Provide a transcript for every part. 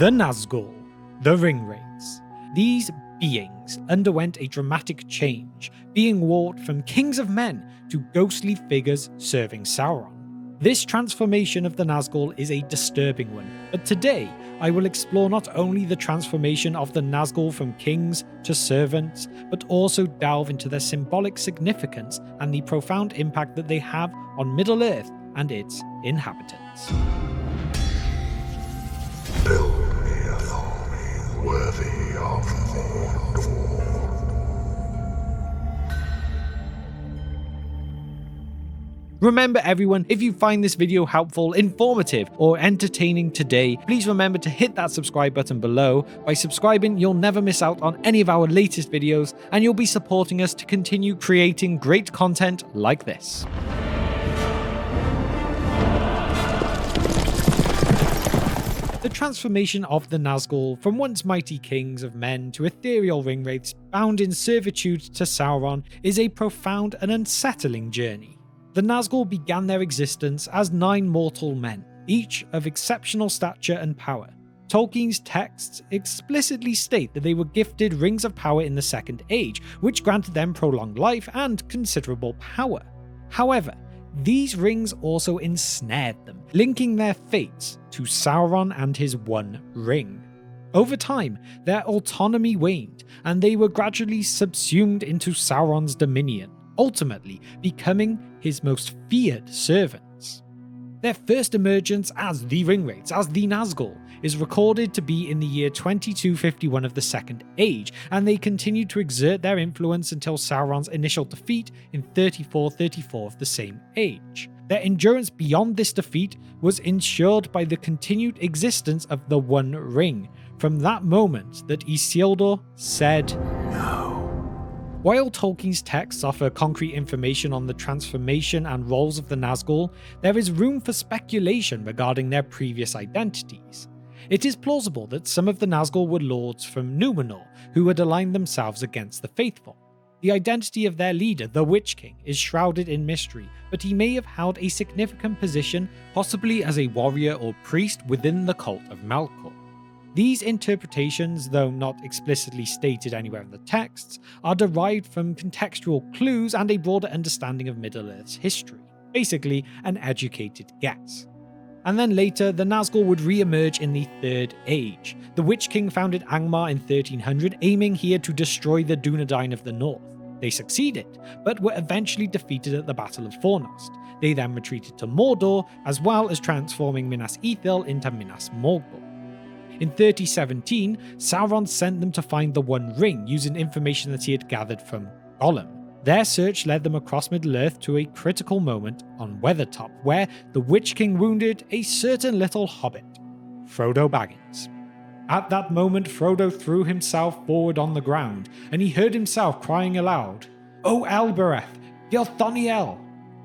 The Nazgul, the Ringwraiths. These beings underwent a dramatic change, being warped from kings of men to ghostly figures serving Sauron. This transformation of the Nazgul is a disturbing one, but today I will explore not only the transformation of the Nazgul from kings to servants, but also delve into their symbolic significance and the profound impact that they have on Middle-earth and its inhabitants. Build me an army worthy of Mordor. Remember everyone, if you find this video helpful, informative, or entertaining today, please remember to hit that subscribe button below. By subscribing, you'll never miss out on any of our latest videos, and you'll be supporting us to continue creating great content like this. The transformation of the Nazgul from once mighty kings of men to ethereal ringwraiths bound in servitude to Sauron is a profound and unsettling journey. The Nazgul began their existence as 9 mortal men, each of exceptional stature and power. Tolkien's texts explicitly state that they were gifted rings of power in the Second Age, which granted them prolonged life and considerable power. However, these rings also ensnared them, linking their fates to Sauron and his One Ring. Over time, their autonomy waned, and they were gradually subsumed into Sauron's dominion, ultimately becoming his most feared servants. Their first emergence as the Ringwraiths, as the Nazgul, is recorded to be in the year 2251 of the Second Age, and they continued to exert their influence until Sauron's initial defeat in 3434 of the same age. Their endurance beyond this defeat was ensured by the continued existence of the One Ring, from that moment that Isildur said no. While Tolkien's texts offer concrete information on the transformation and roles of the Nazgul, there is room for speculation regarding their previous identities. It is plausible that some of the Nazgul were lords from Númenor who had aligned themselves against the faithful. The identity of their leader, the Witch King, is shrouded in mystery, but he may have held a significant position, possibly as a warrior or priest within the cult of Melkor. These interpretations, though not explicitly stated anywhere in the texts, are derived from contextual clues and a broader understanding of Middle-earth's history, basically an educated guess. And then later, the Nazgul would re-emerge in the Third Age. The Witch King founded Angmar in 1300, aiming here to destroy the Dunedain of the North. They succeeded, but were eventually defeated at the Battle of Fornost. They then retreated to Mordor, as well as transforming Minas Ithil into Minas Morgul. In 3017, Sauron sent them to find the One Ring using information that he had gathered from Gollum. Their search led them across Middle-earth to a critical moment on Weathertop, where the Witch King wounded a certain little hobbit, Frodo Baggins. At that moment, Frodo threw himself forward on the ground, and he heard himself crying aloud, "O Elbereth, Gilthoniel!"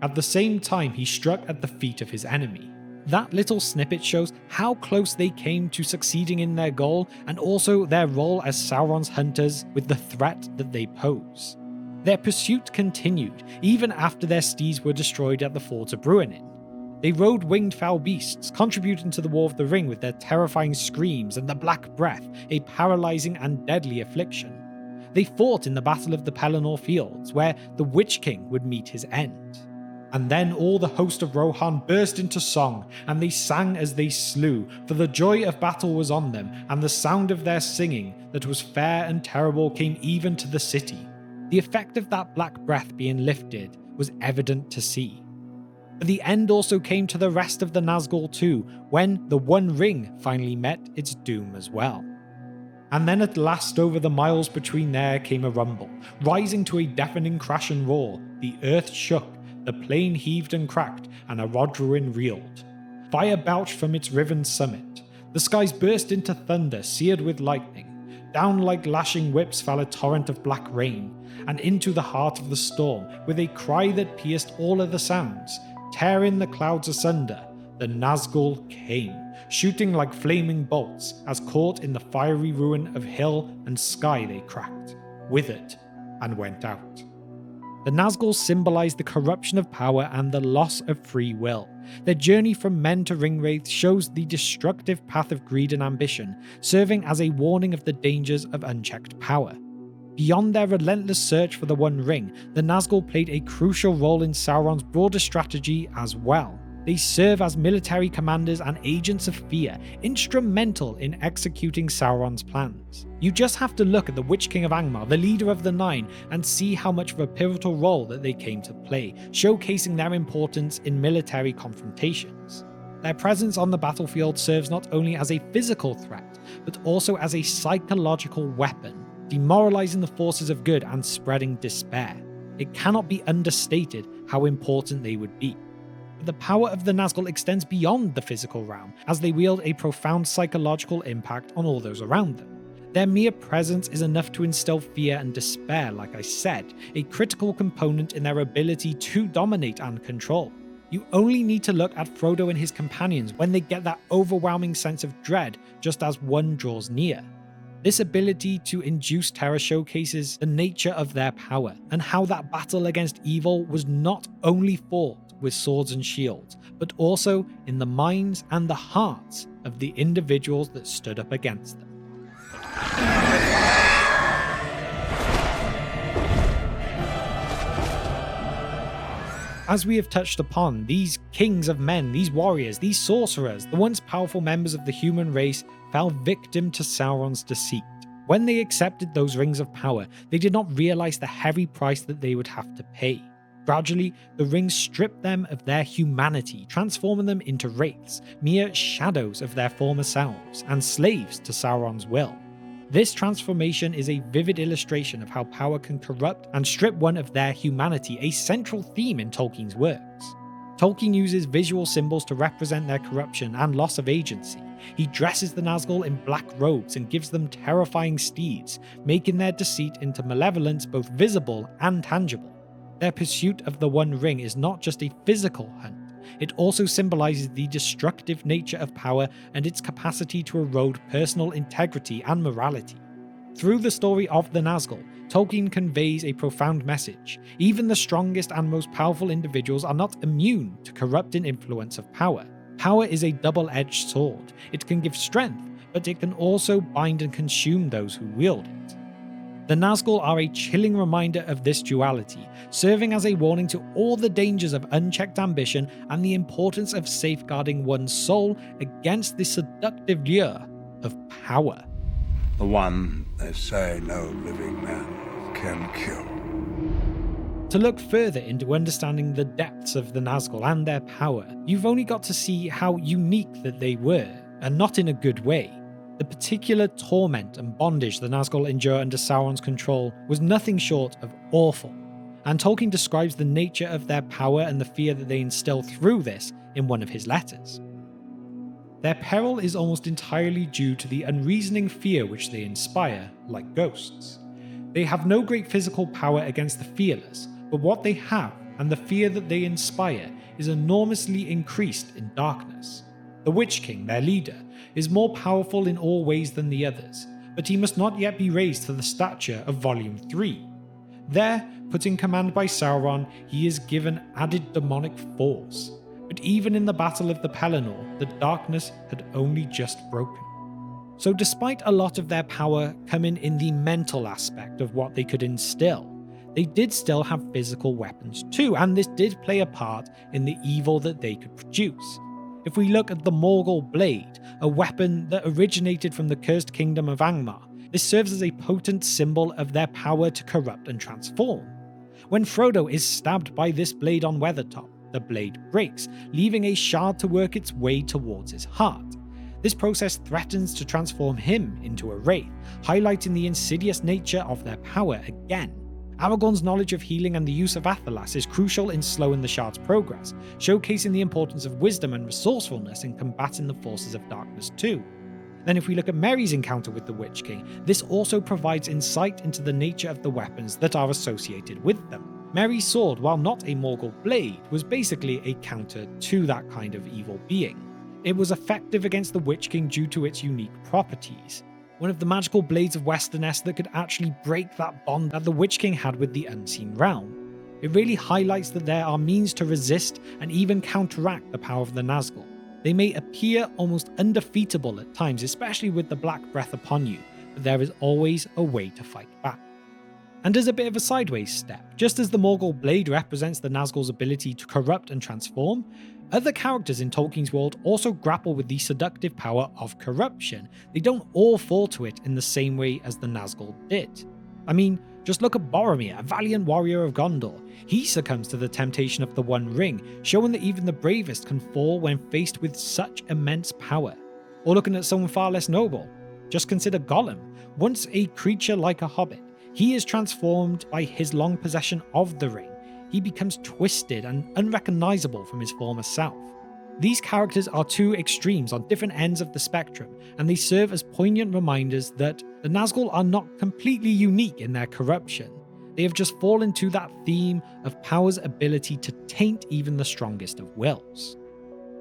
At the same time, he struck at the feet of his enemy. That little snippet shows how close they came to succeeding in their goal, and also their role as Sauron's hunters with the threat that they pose. Their pursuit continued, even after their steeds were destroyed at the Fords of Bruinen. They rode winged foul beasts, contributing to the War of the Ring with their terrifying screams and the Black Breath, a paralysing and deadly affliction. They fought in the Battle of the Pelennor Fields, where the Witch King would meet his end. And then all the host of Rohan burst into song, and they sang as they slew, for the joy of battle was on them, and the sound of their singing, that was fair and terrible, came even to the city. The effect of that black breath being lifted was evident to see. But the end also came to the rest of the Nazgul too, when the One Ring finally met its doom as well. And then at last over the miles between there came a rumble, rising to a deafening crash and roar. The earth shook, the plain heaved and cracked, and Orodruin reeled. Fire belched from its riven summit. The skies burst into thunder, seared with lightning. Down like lashing whips fell a torrent of black rain, and into the heart of the storm, with a cry that pierced all other sounds, tearing the clouds asunder, the Nazgul came, shooting like flaming bolts, as caught in the fiery ruin of hill and sky they cracked, withered, and went out. The Nazgul symbolize the corruption of power and the loss of free will. Their journey from men to ringwraiths shows the destructive path of greed and ambition, serving as a warning of the dangers of unchecked power. Beyond their relentless search for the One Ring, the Nazgul played a crucial role in Sauron's broader strategy as well. They serve as military commanders and agents of fear, instrumental in executing Sauron's plans. You just have to look at the Witch King of Angmar, the leader of the Nine, and see how much of a pivotal role that they came to play, showcasing their importance in military confrontations. Their presence on the battlefield serves not only as a physical threat, but also as a psychological weapon, demoralizing the forces of good and spreading despair. It cannot be understated how important they would be. But the power of the Nazgul extends beyond the physical realm, as they wield a profound psychological impact on all those around them. Their mere presence is enough to instill fear and despair, like I said, a critical component in their ability to dominate and control. You only need to look at Frodo and his companions when they get that overwhelming sense of dread just as one draws near. This ability to induce terror showcases the nature of their power, and how that battle against evil was not only fought with swords and shields, but also in the minds and the hearts of the individuals that stood up against them. As we have touched upon, these kings of men, these warriors, these sorcerers, the once powerful members of the human race, fell victim to Sauron's deceit. When they accepted those rings of power, they did not realize the heavy price that they would have to pay. Gradually, the rings stripped them of their humanity, transforming them into wraiths, mere shadows of their former selves, and slaves to Sauron's will. This transformation is a vivid illustration of how power can corrupt and strip one of their humanity, a central theme in Tolkien's works. Tolkien uses visual symbols to represent their corruption and loss of agency. He dresses the Nazgul in black robes and gives them terrifying steeds, making their deceit into malevolence both visible and tangible. Their pursuit of the One Ring is not just a physical hunt, it also symbolizes the destructive nature of power and its capacity to erode personal integrity and morality. Through the story of the Nazgul, Tolkien conveys a profound message. Even the strongest and most powerful individuals are not immune to corrupting influence of power. Power is a double-edged sword. It can give strength, but it can also bind and consume those who wield it. The Nazgul are a chilling reminder of this duality, serving as a warning to all the dangers of unchecked ambition and the importance of safeguarding one's soul against the seductive lure of power. The one they say no living man can kill. To look further into understanding the depths of the Nazgul and their power, you've only got to see how unique that they were, and not in a good way. The particular torment and bondage the Nazgul endure under Sauron's control was nothing short of awful, and Tolkien describes the nature of their power and the fear that they instill through this in one of his letters. Their peril is almost entirely due to the unreasoning fear which they inspire, like ghosts. They have no great physical power against the fearless, but what they have and the fear that they inspire is enormously increased in darkness. The Witch King, their leader, is more powerful in all ways than the others, but he must not yet be raised to the stature of Volume 3. There, put in command by Sauron, he is given added demonic force. But even in the Battle of the Pelennor, the darkness had only just broken. So despite a lot of their power coming in the mental aspect of what they could instill, they did still have physical weapons too, and this did play a part in the evil that they could produce. If we look at the Morgul Blade, a weapon that originated from the cursed kingdom of Angmar, this serves as a potent symbol of their power to corrupt and transform. When Frodo is stabbed by this blade on Weathertop, the blade breaks, leaving a shard to work its way towards his heart. This process threatens to transform him into a wraith, highlighting the insidious nature of their power again. Aragorn's knowledge of healing and the use of Athelas is crucial in slowing the shard's progress, showcasing the importance of wisdom and resourcefulness in combating the forces of darkness too. Then if we look at Merry's encounter with the Witch King, this also provides insight into the nature of the weapons that are associated with them. Merry's sword, while not a Morgul blade, was basically a counter to that kind of evil being. It was effective against the Witch King due to its unique properties. One of the magical blades of Westernesse that could actually break that bond that the Witch King had with the unseen realm. It really highlights that there are means to resist and even counteract the power of the Nazgul. They may appear almost undefeatable at times, especially with the Black Breath upon you, but there is always a way to fight back. And as a bit of a sideways step, just as the Morgul Blade represents the Nazgul's ability to corrupt and transform, other characters in Tolkien's world also grapple with the seductive power of corruption. They don't all fall to it in the same way as the Nazgul did. I mean, just look at Boromir, a valiant warrior of Gondor. He succumbs to the temptation of the One Ring, showing that even the bravest can fall when faced with such immense power. Or looking at someone far less noble, just consider Gollum. Once a creature like a hobbit, he is transformed by his long possession of the ring. He becomes twisted and unrecognizable from his former self. These characters are two extremes on different ends of the spectrum, and they serve as poignant reminders that the Nazgul are not completely unique in their corruption. They have just fallen to that theme of power's ability to taint even the strongest of wills.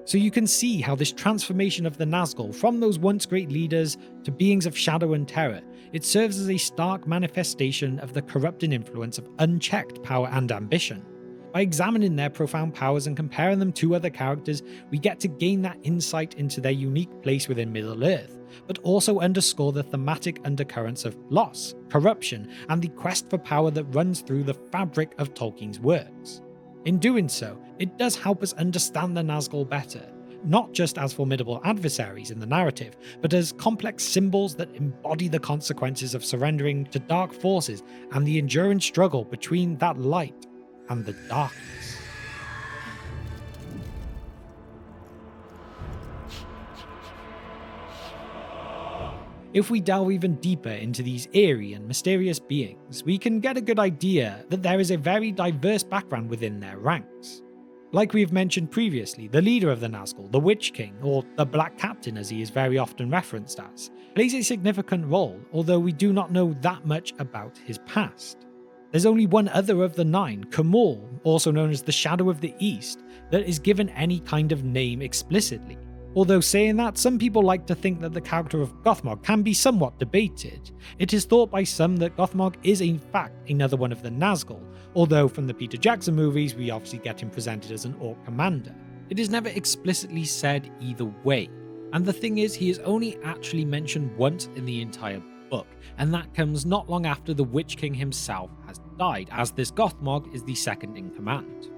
So you can see how this transformation of the Nazgul from those once great leaders to beings of shadow and terror, it serves as a stark manifestation of the corrupting influence of unchecked power and ambition. By examining their profound powers and comparing them to other characters, we get to gain that insight into their unique place within Middle-earth, but also underscore the thematic undercurrents of loss, corruption, and the quest for power that runs through the fabric of Tolkien's works. In doing so, it does help us understand the Nazgul better, not just as formidable adversaries in the narrative, but as complex symbols that embody the consequences of surrendering to dark forces and the enduring struggle between that light and the darkness. If we delve even deeper into these eerie and mysterious beings, we can get a good idea that there is a very diverse background within their ranks. Like we've mentioned previously, the leader of the Nazgul, the Witch King, or the Black Captain as he is very often referenced as, plays a significant role, although we do not know that much about his past. There's only one other of the nine, Kumul, also known as the Shadow of the East, that is given any kind of name explicitly. Although saying that, some people like to think that the character of Gothmog can be somewhat debated. It is thought by some that Gothmog is in fact another one of the Nazgul, although from the Peter Jackson movies we obviously get him presented as an Orc commander. It is never explicitly said either way, and the thing is he is only actually mentioned once in the entire book, and that comes not long after the Witch King himself has died, as this Gothmog is the second in command.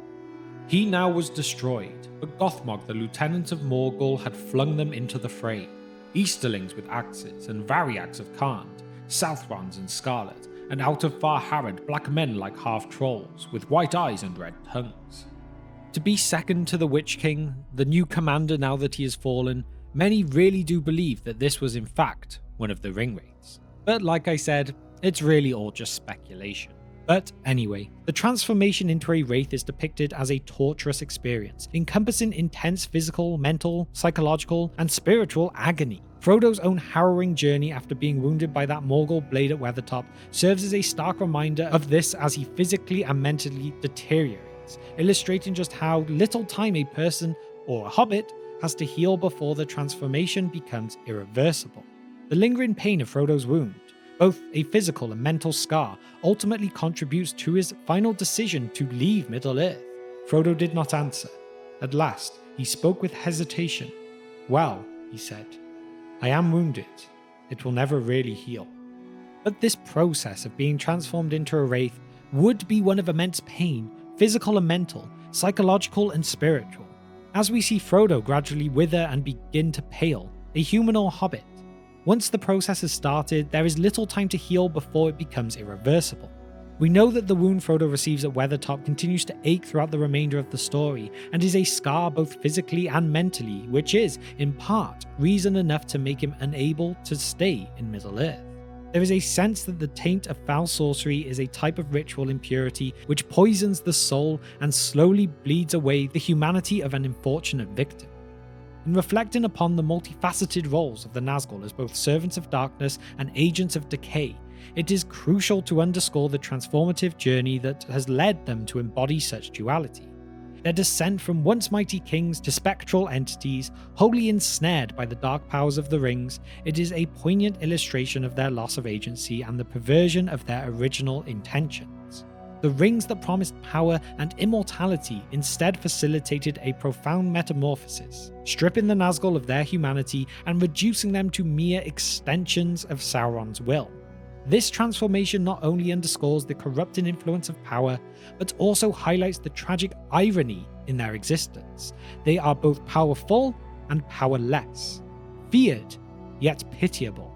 He now was destroyed, but Gothmog, the lieutenant of Morgul, had flung them into the fray. Easterlings with axes, and Variags of Khand, Southrons and Scarlet, and out of Far Harad black men like half-trolls, with white eyes and red tongues. To be second to the Witch King, the new commander now that he has fallen, many really do believe that this was in fact one of the Ringwraiths. But like I said, it's really all just speculation. But anyway, the transformation into a Wraith is depicted as a torturous experience, encompassing intense physical, mental, psychological, and spiritual agony. Frodo's own harrowing journey after being wounded by that Morgul blade at Weathertop serves as a stark reminder of this as he physically and mentally deteriorates, illustrating just how little time a person, or a hobbit, has to heal before the transformation becomes irreversible. The lingering pain of Frodo's wound, both a physical and mental scar, ultimately contributes to his final decision to leave Middle-earth. Frodo did not answer. At last, he spoke with hesitation. "Well," he said, "I am wounded. It will never really heal." But this process of being transformed into a Wraith would be one of immense pain, physical and mental, psychological and spiritual. As we see Frodo gradually wither and begin to pale, a human or hobbit, once the process has started, there is little time to heal before it becomes irreversible. We know that the wound Frodo receives at Weathertop continues to ache throughout the remainder of the story, and is a scar both physically and mentally, which is, in part, reason enough to make him unable to stay in Middle-earth. There is a sense that the taint of foul sorcery is a type of ritual impurity which poisons the soul and slowly bleeds away the humanity of an unfortunate victim. In reflecting upon the multifaceted roles of the Nazgul as both servants of darkness and agents of decay, it is crucial to underscore the transformative journey that has led them to embody such duality. Their descent from once mighty kings to spectral entities, wholly ensnared by the dark powers of the rings, it is a poignant illustration of their loss of agency and the perversion of their original intentions. The rings that promised power and immortality instead facilitated a profound metamorphosis, stripping the Nazgul of their humanity and reducing them to mere extensions of Sauron's will. This transformation not only underscores the corrupting influence of power, but also highlights the tragic irony in their existence. They are both powerful and powerless, feared yet pitiable.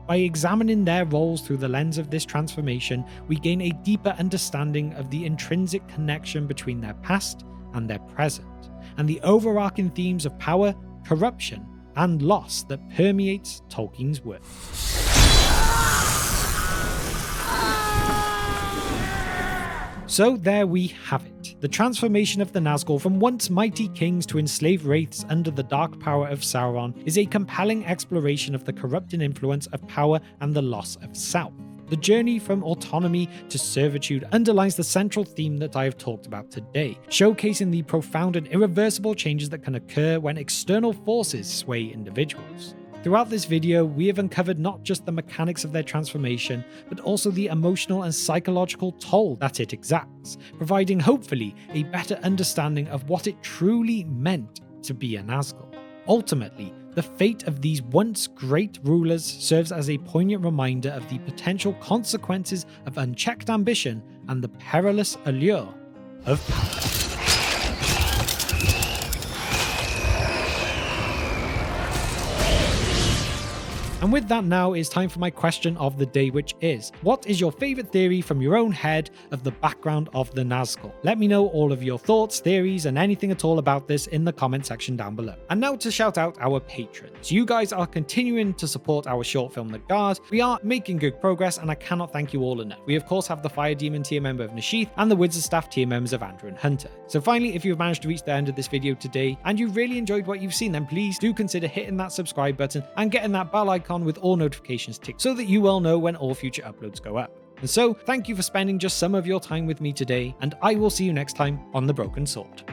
By examining their roles through the lens of this transformation, we gain a deeper understanding of the intrinsic connection between their past and their present, and the overarching themes of power, corruption, and loss that permeates Tolkien's work. So there we have it. The transformation of the Nazgul from once mighty kings to enslaved wraiths under the dark power of Sauron is a compelling exploration of the corrupting influence of power and the loss of self. The journey from autonomy to servitude underlines the central theme that I have talked about today, showcasing the profound and irreversible changes that can occur when external forces sway individuals. Throughout this video, we have uncovered not just the mechanics of their transformation, but also the emotional and psychological toll that it exacts, providing hopefully a better understanding of what it truly meant to be a Nazgul. Ultimately, the fate of these once great rulers serves as a poignant reminder of the potential consequences of unchecked ambition and the perilous allure of power. And with that now, it's time for my question of the day, which is, what is your favorite theory from your own head of the background of the Nazgul? Let me know all of your thoughts, theories, and anything at all about this in the comment section down below. And now to shout out our patrons. You guys are continuing to support our short film The Guard. We are making good progress, and I cannot thank you all enough. We of course have the Fire Demon tier member of Nashith and the Wizard Staff tier members of Andrew and Hunter. So finally, if you've managed to reach the end of this video today and you really enjoyed what you've seen, then please do consider hitting that subscribe button and getting that bell icon with all notifications ticked so that you will know when all future uploads go up. And so, thank you for spending just some of your time with me today, and I will see you next time on The Broken Sword.